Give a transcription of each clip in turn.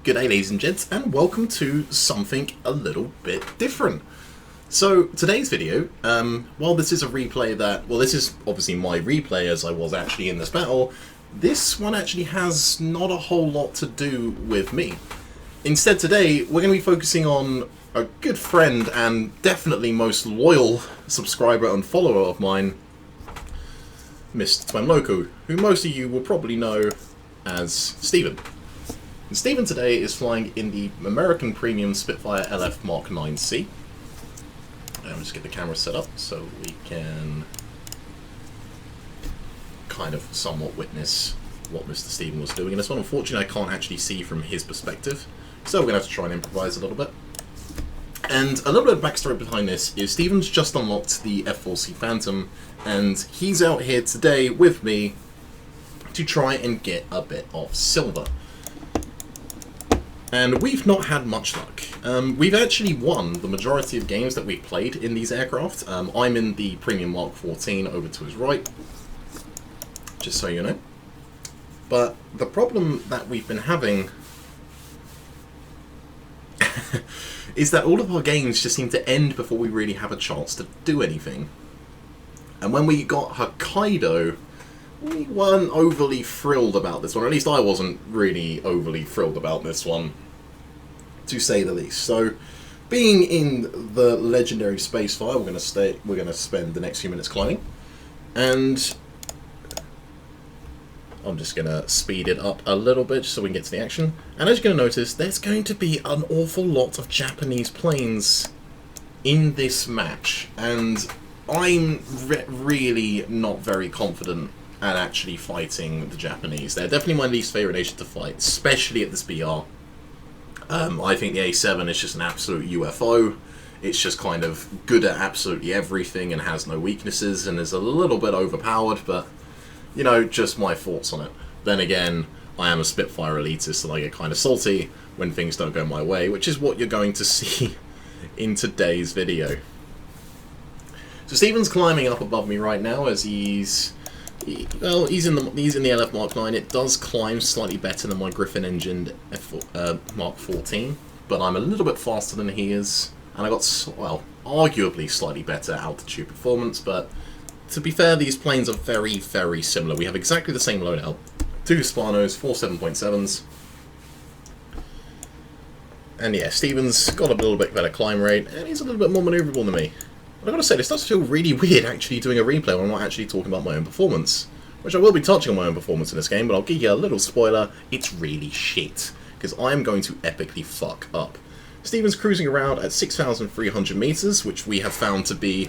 G'day ladies and gents, and welcome to something a little bit different. So today's video, while this is a replay this is obviously my replay as I was actually in this battle, this one actually has not a whole lot to do with me. Instead today, we're going to be focusing on a good friend and definitely most loyal subscriber and follower of mine, Mr. Twemloco, who most of you will probably know as Steven. And Steven today is flying in the American Premium Spitfire LF Mark 9C. Just get the camera set up so we can kind of somewhat witness what Mr. Steven was doing in this one. Unfortunately, I can't actually see from his perspective, so we're going to have to try and improvise a little bit. And a little bit of backstory behind this is Steven's just unlocked the F4C Phantom, and he's out here today with me to try and get a bit of silver. And we've not had much luck. We've actually won the majority of games that we've played in these aircraft. I'm in the Premium Mark 14 over to his right, just so you know. But the problem that we've been having is that all of our games just seem to end before we really have a chance to do anything. And when we got Hokkaido, we weren't overly thrilled about this one. At least I wasn't really overly thrilled about this one, to say the least. So, being in the legendary Spacefire, we're going to spend the next few minutes climbing, and I'm just going to speed it up a little bit so we can get to the action. And as you're going to notice, there's going to be an awful lot of Japanese planes in this match, and I'm really not very confident and actually fighting the Japanese. They're definitely my least favourite nation to fight, especially at this BR. I think the A7 is just an absolute UFO. It's just kind of good at absolutely everything and has no weaknesses and is a little bit overpowered, but, you know, just my thoughts on it. Then again, I am a Spitfire elitist and I get kind of salty when things don't go my way, which is what you're going to see in today's video. So Steven's climbing up above me right now as he's in the LF Mark 9. It does climb slightly better than my Griffin engined Mark 14, but I'm a little bit faster than he is, and I got, well, arguably slightly better altitude performance, but to be fair, these planes are very, very similar. We have exactly the same loadout. 2 Spanos, 4 7.7s. And yeah, Steven's got a little bit better climb rate, and he's a little bit more manoeuvrable than me. But I've got to say, this does feel really weird actually doing a replay when I'm not actually talking about my own performance. Which I will be touching on my own performance in this game, but I'll give you a little spoiler, it's really shit. Because I'm going to epically fuck up. Steven's cruising around at 6,300 meters, which we have found to be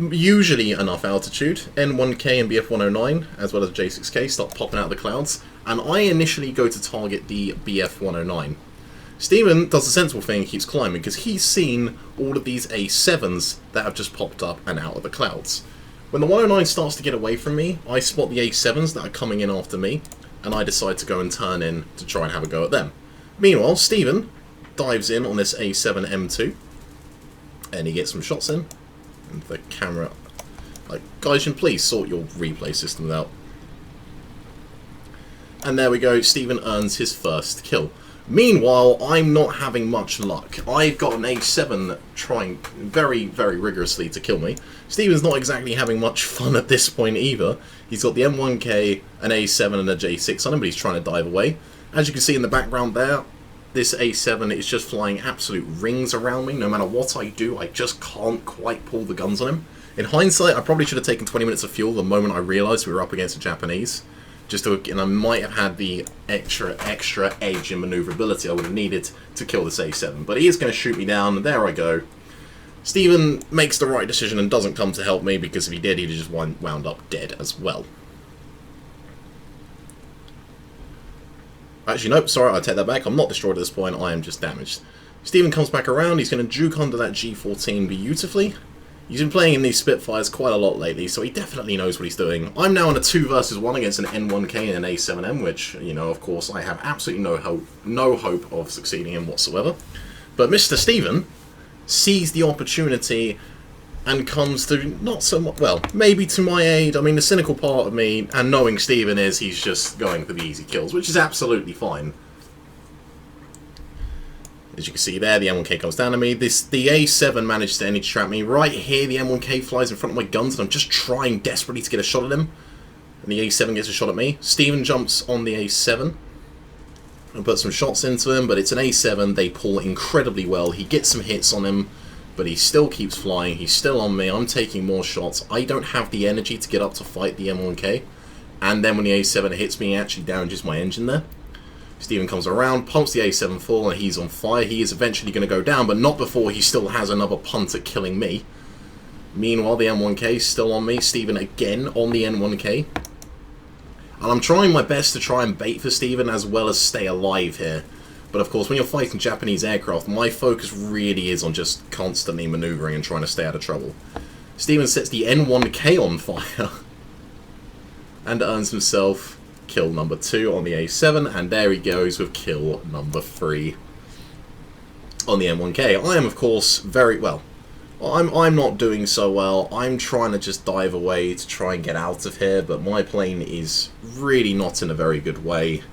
usually enough altitude. N1K and BF109, as well as J6K, start popping out of the clouds. And I initially go to target the BF109. Steven does the sensible thing and keeps climbing because he's seen all of these A7s that have just popped up and out of the clouds. When the 109 starts to get away from me, I spot the A7s that are coming in after me, and I decide to go and turn in to try and have a go at them. Meanwhile, Steven dives in on this A7 M2, and he gets some shots in, and the camera, like, guys, you can please sort your replay systems out. And there we go, Steven earns his first kill. Meanwhile, I'm not having much luck. I've got an A7 trying very, very rigorously to kill me. Steven's not exactly having much fun at this point either. He's got the M1K, an A7 and a J6 on him, but he's trying to dive away. As you can see in the background there, this A7 is just flying absolute rings around me. No matter what I do, I just can't quite pull the guns on him. In hindsight, I probably should have taken 20 minutes of fuel the moment I realised we were up against the Japanese. And I might have had the extra edge in manoeuvrability I would have needed to kill this A7. But he is going to shoot me down, and there I go. Steven makes the right decision and doesn't come to help me, because if he did, he'd have just wound up dead as well. Actually, nope, sorry, I take that back. I'm not destroyed at this point, I am just damaged. Steven comes back around, he's going to juke under that G14 beautifully. He's been playing in these Spitfires quite a lot lately, so he definitely knows what he's doing. I'm now in a 2 versus 1 against an N1K and an A7M, which, you know, of course, I have absolutely no hope of succeeding in whatsoever. But Mr. Steven sees the opportunity and comes to not so much, well, maybe to my aid. I mean, the cynical part of me, and knowing Steven, is he's just going for the easy kills, which is absolutely fine. As you can see there, the M1K comes down to me. The A7 managed to energy trap me. Right here, the M1K flies in front of my guns, and I'm just trying desperately to get a shot at him. And the A7 gets a shot at me. Steven jumps on the A7 and puts some shots into him, but it's an A7. They pull incredibly well. He gets some hits on him, but he still keeps flying. He's still on me. I'm taking more shots. I don't have the energy to get up to fight the M1K. And then when the A7 hits me, it actually damages my engine there. Steven comes around, pumps the A7 full, and he's on fire. He is eventually going to go down, but not before he still has another punt at killing me. Meanwhile, the M1K is still on me. Steven again on the N1K. And I'm trying my best to try and bait for Steven as well as stay alive here. But of course, when you're fighting Japanese aircraft, my focus really is on just constantly maneuvering and trying to stay out of trouble. Steven sets the N1K on fire and earns himself kill number 2 on the A7, and there he goes with kill number 3 on the M1K. I am, of course, very well. I'm not doing so well. I'm trying to just dive away to try and get out of here, but my plane is really not in a very good way.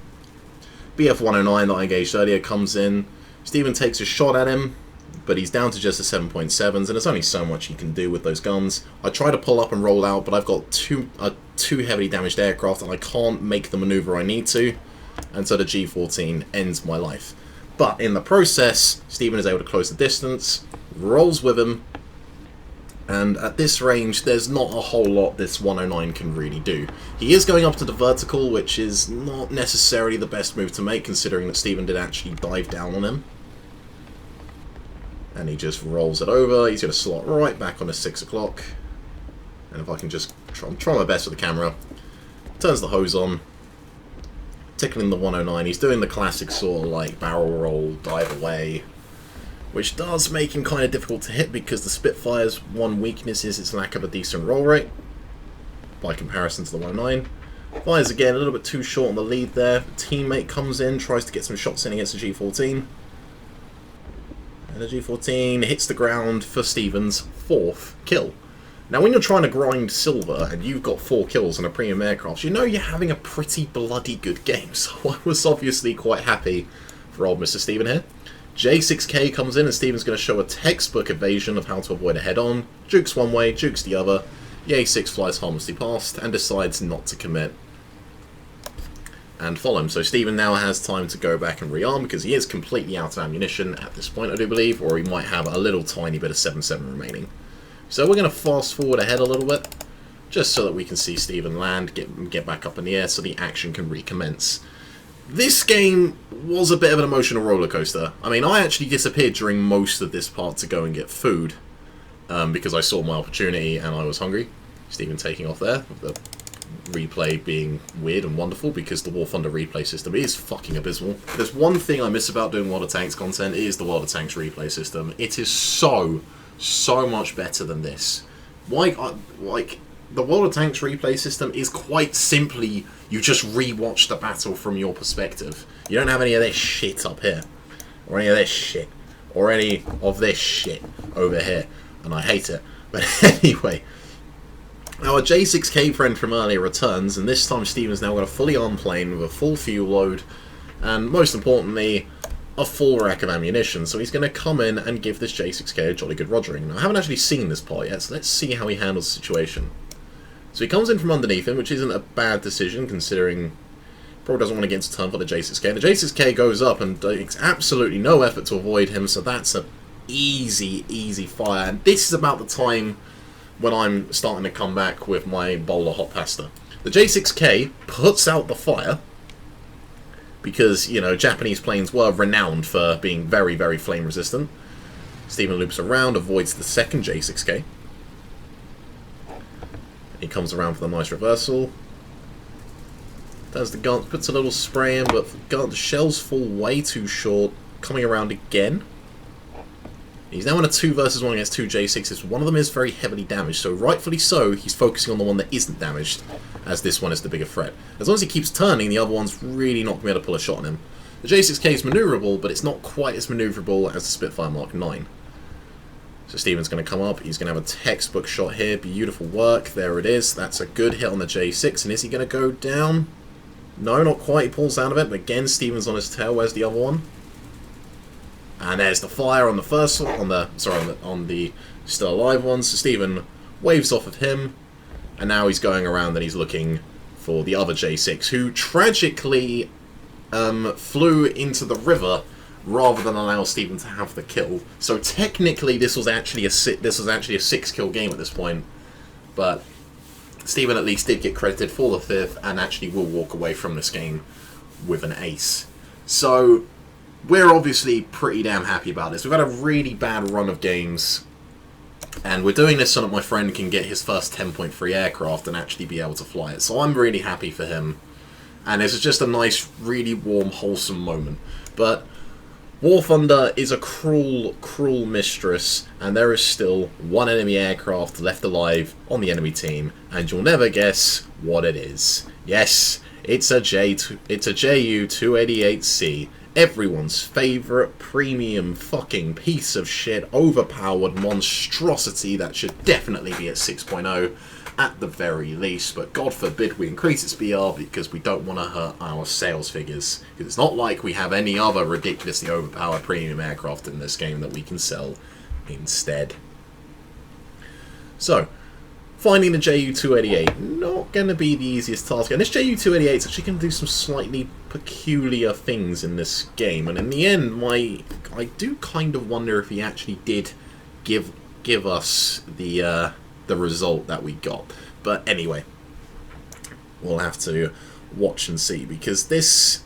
BF-109 that I engaged earlier comes in. Steven takes a shot at him, but he's down to just the 7.7s, and there's only so much he can do with those guns. I try to pull up and roll out, but I've got two heavily damaged aircraft, and I can't make the maneuver I need to, and so the G14 ends my life. But in the process, Steven is able to close the distance, rolls with him, and at this range, there's not a whole lot this 109 can really do. He is going up to the vertical, which is not necessarily the best move to make, considering that Steven did actually dive down on him. And he just rolls it over. He's going to slot right back on the 6 o'clock. And if I can just try my best with the camera. Turns the hose on. Tickling the 109. He's doing the classic sort of like barrel roll, dive away. Which does make him kind of difficult to hit because the Spitfire's one weakness is its lack of a decent roll rate. By comparison to the 109. Fires again, a little bit too short on the lead there. Teammate comes in, tries to get some shots in against the G14. And the G14 hits the ground for Steven's 4th kill. Now when you're trying to grind silver and you've got 4 kills on a premium aircraft, you know you're having a pretty bloody good game. So I was obviously quite happy for old Mr. Steven here. J6K comes in and Steven's going to show a textbook evasion of how to avoid a head-on. Jukes one way, jukes the other. The A6 flies harmlessly past and decides not to commit and follow him. So Steven now has time to go back and rearm because he is completely out of ammunition at this point, I do believe, or he might have a little tiny bit of 7.7 remaining. So we're going to fast forward ahead a little bit, just so that we can see Steven land, get back up in the air so the action can recommence. This game was a bit of an emotional roller coaster. I mean, I actually disappeared during most of this part to go and get food, because I saw my opportunity and I was hungry. Steven taking off there, with the replay being weird and wonderful because the War Thunder replay system is fucking abysmal. If there's one thing I miss about doing World of Tanks content, it is the World of Tanks replay system. It is so much better than this. Like the World of Tanks replay system is quite simply you just rewatch the battle from your perspective. You don't have any of this shit up here, or any of this shit, or any of this shit over here, and I hate it. But anyway, our J6K friend from earlier returns, and this time Steven's now got a fully armed plane with a full fuel load, and most importantly, a full rack of ammunition. So he's going to come in and give this J6K a jolly good rogering. Now, I haven't actually seen this part yet, so let's see how he handles the situation. So he comes in from underneath him, which isn't a bad decision, considering probably doesn't want to get into turn for the J6K. The J6K goes up and takes absolutely no effort to avoid him, so that's an easy fire. And this is about the time when I'm starting to come back with my bowl of hot pasta. The J6K puts out the fire, because, you know, Japanese planes were renowned for being very, very flame resistant. Steven loops around, avoids the second J6K. He comes around for the nice reversal. Does the gun, puts a little spray in, but the shells fall way too short. Coming around again. He's now in a 2 versus 1 against 2 J6s. One of them is very heavily damaged, so rightfully so, he's focusing on the one that isn't damaged, as this one is the bigger threat. As long as he keeps turning, the other one's really not going to be able to pull a shot on him. The J6K is manoeuvrable, but it's not quite as manoeuvrable as the Spitfire Mark 9. So Steven's going to come up, he's going to have a textbook shot here, beautiful work, there it is. That's a good hit on the J6, and is he going to go down? No, not quite, he pulls out of it, but again, Steven's on his tail. Where's the other one? And there's the fire on the first one, on the still alive ones. So Stephen waves off of him, and now he's going around and he's looking for the other J6, who tragically flew into the river rather than allow Stephen to have the kill. So technically, this was actually a 6-kill game at this point, but Stephen at least did get credited for the 5th, and actually will walk away from this game with an ace. So we're obviously pretty damn happy about this. We've had a really bad run of games, and we're doing this so that my friend can get his first 10.3 aircraft and actually be able to fly it. So I'm really happy for him, and this is just a nice, really warm, wholesome moment. But War Thunder is a cruel, cruel mistress, and there is still one enemy aircraft left alive on the enemy team, and you'll never guess what it is. Yes, it's a Ju-288C, everyone's favourite premium fucking piece of shit, overpowered monstrosity that should definitely be at 6.0 at the very least, but God forbid we increase its BR because we don't want to hurt our sales figures. Because it's not like we have any other ridiculously overpowered premium aircraft in this game that we can sell instead. So, finding the Ju-288, not going to be the easiest task. And this Ju-288 is actually going to do some slightly peculiar things in this game. And in the end, I do kind of wonder if he actually did give us the result that we got. But anyway, we'll have to watch and see, because this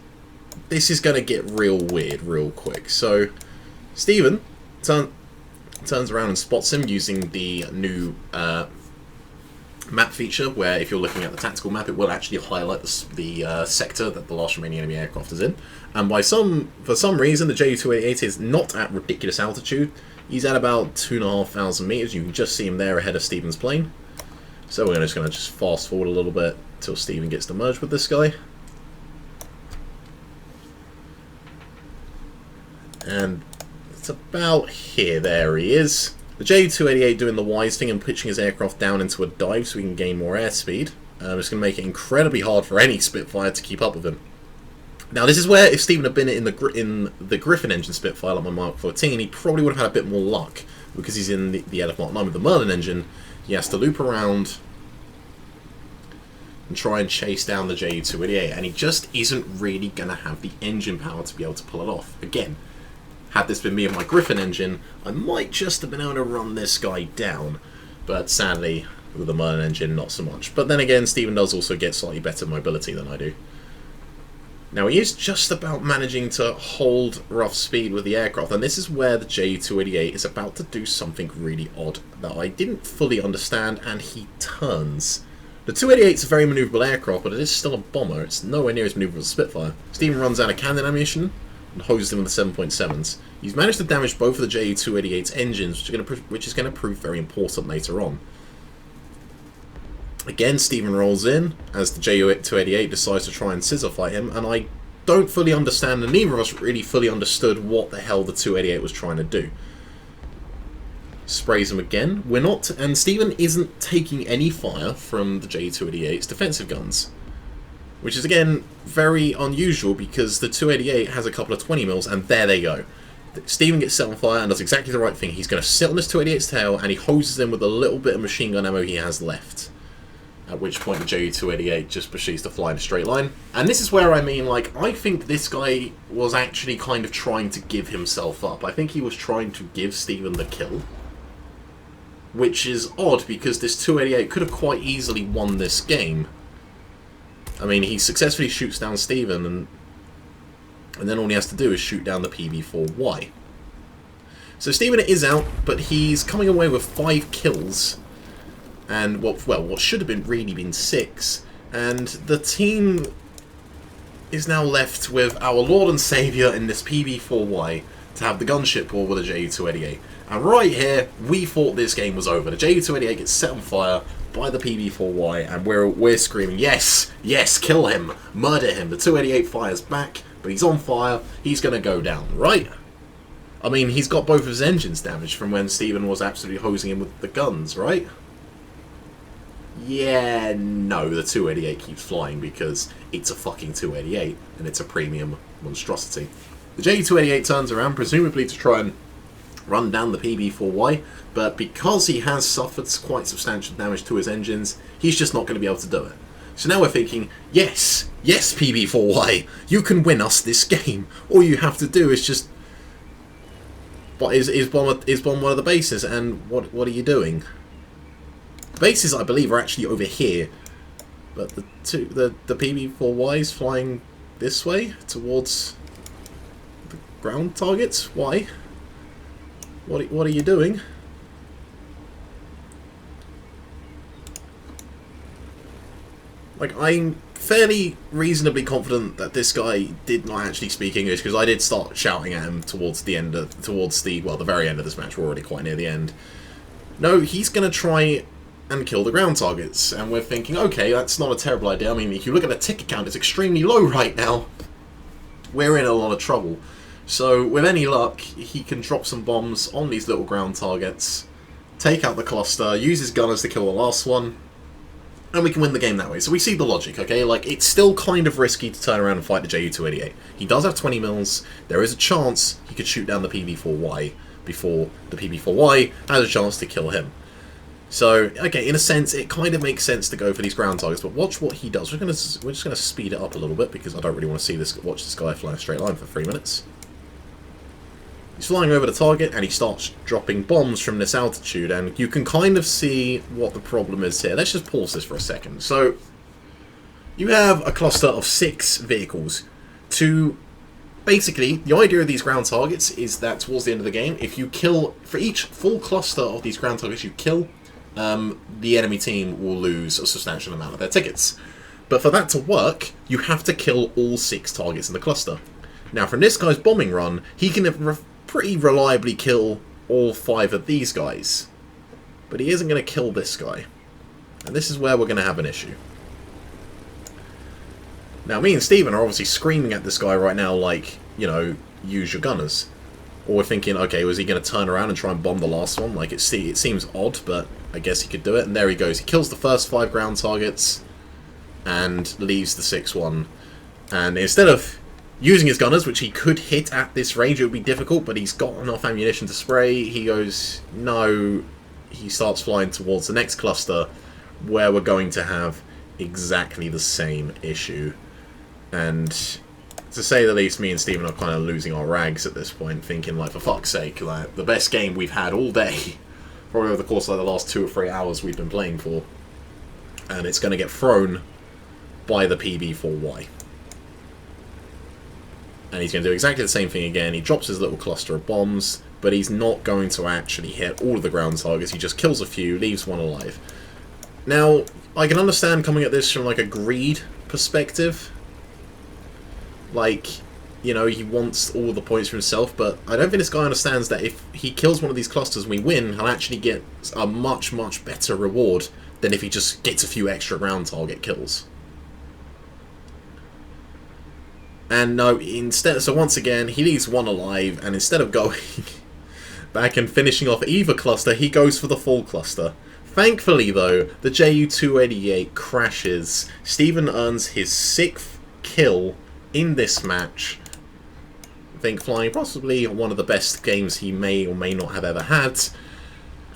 is going to get real weird real quick. So Stephen turns around and spots him using the new map feature, where if you're looking at the tactical map, it will actually highlight the sector that the last remaining enemy aircraft is in. And for some reason, the Ju-288 is not at ridiculous altitude. He's at about 2,500 meters. You can just see him there ahead of Stephen's plane. So we're just going to fast forward a little bit till Stephen gets to merge with this guy. And it's about here. There he is. The Ju-288 doing the wise thing and pitching his aircraft down into a dive so we can gain more airspeed. It's going to make it incredibly hard for any Spitfire to keep up with him. Now, this is where, if Stephen had been in the Griffin engine Spitfire, like my Mark 14, he probably would have had a bit more luck, because he's in the LF Mark 9 with the Merlin engine. He has to loop around and try and chase down the Ju-288, and he just isn't really going to have the engine power to be able to pull it off. Again, had this been me and my Griffin engine, I might just have been able to run this guy down, but sadly, with the Merlin engine, not so much. But then again, Stephen does also get slightly better mobility than I do. Now, he is just about managing to hold rough speed with the aircraft, and this is where the Ju-288 is about to do something really odd that I didn't fully understand, and he turns. The 288 is a very manoeuvrable aircraft, but it is still a bomber. It's nowhere near as manoeuvrable as a Spitfire. Stephen runs out of cannon ammunition and hoses them with the 7.7s. He's managed to damage both of the Ju-288's engines, which is going to prove very important later on. Again, Stephen rolls in as the Ju-288 decides to try and scissor fight him, and I don't fully understand, and neither of us really fully understood what the hell the 288 was trying to do. Sprays him again. We're not, and Stephen isn't taking any fire from the Ju-288's defensive guns, which is again very unusual because the 288 has a couple of 20 mils, and there they go. Stephen gets set on fire and does exactly the right thing. He's going to sit on this 288's tail, and he hoses him with a little bit of machine gun ammo he has left. At which point the Ju-288 just proceeds to fly in a straight line. And this is where I mean, like, I think this guy was actually kind of trying to give himself up. I think he was trying to give Stephen the kill. Which is odd, because this 288 could have quite easily won this game. I mean, he successfully shoots down Stephen, and then all he has to do is shoot down the PB-4Y. So Stephen is out, but he's coming away with 5 kills. And what should have been 6, and the team is now left with our Lord and Saviour in this PB-4Y to have the gunship war with the Ju-288. And right here, we thought this game was over. The Ju-288 gets set on fire by the PB-4Y, and we're screaming, yes, yes, kill him, murder him. The 288 fires back, but he's on fire. He's going to go down, right? I mean, he's got both of his engines damaged from when Stephen was absolutely hosing him with the guns, right? Yeah, no, the 288 keeps flying because it's a fucking 288 and it's a premium monstrosity. The Ju-288 turns around, presumably to try and run down the PB-4Y, but because he has suffered quite substantial damage to his engines, he's just not going to be able to do it. So now we're thinking, yes, PB-4Y, you can win us this game. All you have to do is just bomb one of the bases. And what are you doing? The bases, I believe, are actually over here, but the PB-4Y is flying this way towards the ground targets. Why? What are you doing? Like, I'm fairly reasonably confident that this guy did not actually speak English, because I did start shouting at him towards the very end of this match. We're already quite near the end. No, he's going to try and kill the ground targets, and we're thinking, okay, that's not a terrible idea. I mean, if you look at the ticket count, it's extremely low right now. We're in a lot of trouble. So, with any luck, he can drop some bombs on these little ground targets, take out the cluster, use his gunners to kill the last one, and we can win the game that way. So we see the logic, okay? Like, it's still kind of risky to turn around and fight the Ju-288. He does have 20 mils. There is a chance he could shoot down the PB-4Y before the PB-4Y has a chance to kill him. So, okay, in a sense, it kind of makes sense to go for these ground targets, but watch what he does. We're just going to speed it up a little bit, because I don't really want to watch this guy fly in a straight line for 3 minutes. He's flying over the target, and he starts dropping bombs from this altitude, and you can kind of see what the problem is here. Let's just pause this for a second. So, you have a cluster of 6 vehicles. Basically, the idea of these ground targets is that towards the end of the game, if you kill, for each full cluster of these ground targets you kill, the enemy team will lose a substantial amount of their tickets. But for that to work, you have to kill all 6 targets in the cluster. Now, from this guy's bombing run, he can pretty reliably kill all 5 of these guys. But he isn't going to kill this guy. And this is where we're going to have an issue. Now, me and Steven are obviously screaming at this guy right now like, you know, use your gunners. Or we're thinking, okay, was he going to turn around and try and bomb the last one? Like, it seems odd, but I guess he could do it. And there he goes. He kills the first 5 ground targets and leaves the 6th one. And instead of using his gunners, which he could hit at this range, it would be difficult, but he's got enough ammunition to spray. He goes, no. He starts flying towards the next cluster, where we're going to have exactly the same issue. And to say the least, me and Steven are kind of losing our rags at this point, thinking, like, for fuck's sake, like, the best game we've had all day, probably over the course of like, the last 2 or 3 hours we've been playing for, and it's going to get thrown by the PB-4Y. And he's going to do exactly the same thing again. He drops his little cluster of bombs, but he's not going to actually hit all of the ground targets. He just kills a few, leaves one alive. Now, I can understand coming at this from like a greed perspective. Like, you know, he wants all the points for himself, but I don't think this guy understands that if he kills one of these clusters and we win, he'll actually get a much, much better reward than if he just gets a few extra ground target kills. And no, instead, so once again, he leaves one alive, and instead of going back and finishing off either cluster, he goes for the full cluster. Thankfully, though, the Ju-288 crashes. Steven earns his 6th kill in this match. I think flying possibly one of the best games he may or may not have ever had.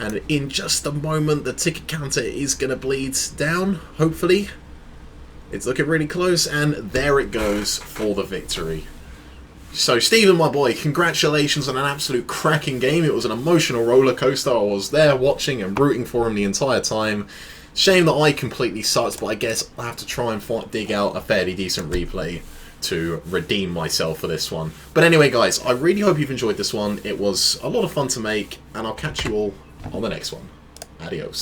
And in just a moment, the ticket counter is going to bleed down, hopefully. It's looking really close, and there it goes for the victory. So, Steven, my boy, congratulations on an absolute cracking game. It was an emotional roller coaster. I was there watching and rooting for him the entire time. Shame that I completely sucked, but I guess I'll have to try and dig out a fairly decent replay to redeem myself for this one. But anyway, guys, I really hope you've enjoyed this one. It was a lot of fun to make, and I'll catch you all on the next one. Adios.